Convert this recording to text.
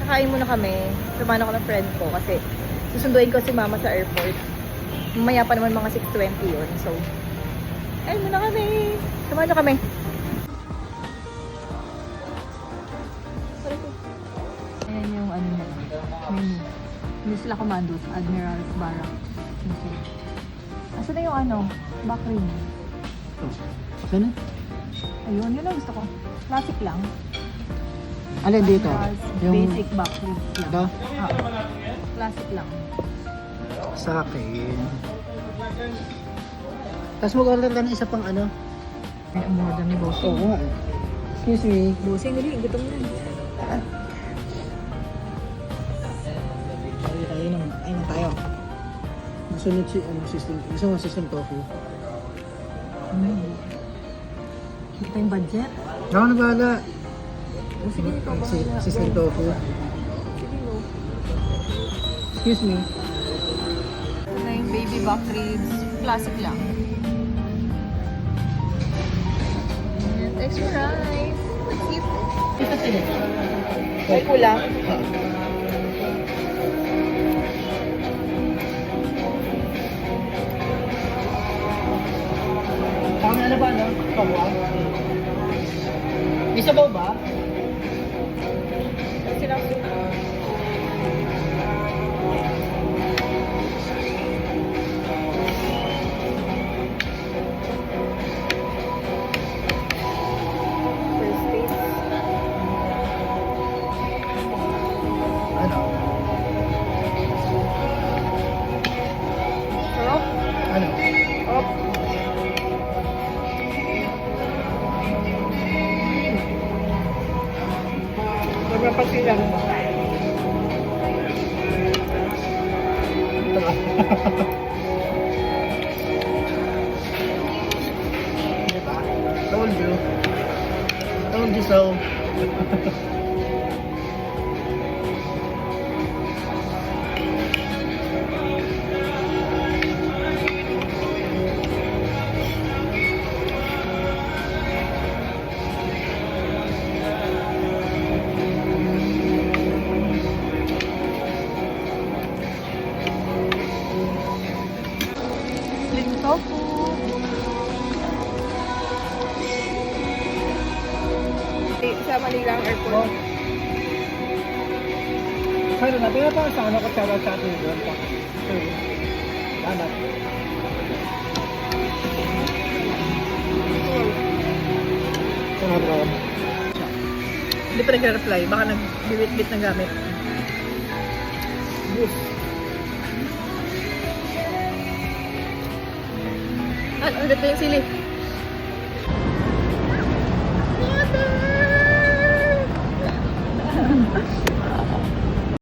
kakain muna kami. Sumano ko ng friend ko kasi susunduin ko si mama sa airport. Mamaya pa naman mga 6:20 yun. So, ayun muna kami. Sumano kami. Ayan yung ano nila. Menu. Hindi sila commandos. Admiral's Barrack. Asa na yung ano? Back rim. Saan na? Ayun, yun ang gusto ko. Classic lang. Alin dito? Admiral's basic back rim lang. Ito? Classic lang. Sa akin. Tapos mag-order ka ng isa pang ano? Ay, ang mura ni Bossing. Oo nga. Excuse me. Bossing, hindi. Gutom na. Ayun tayo. Masunod si system. Gusto mo system tofu? Ito yung budget. Ako na bahala. Sige, ikaw ba? System tofu. Sige, no. Excuse me. Ito na yung baby back ribs. Classic lang. And extra rice. Let's eat. Ito sila. May kulang. Tama na ba, no? Kawa? Isa ba ba? Sila. First taste. Ano? Sarap. Ano? Sarap. Nagpapasilang ba? Ito ba? Diba? Told you. Told you so. Slim tofu. Sa Manila ang airport. Pero na, pinapang sa ano ko sa atin doon pa. Hanap. Sarap bro. Hindi pa nag-reply. Baka nag-bit-bit ng gamit. Boost. Ano, ulit na yung sili.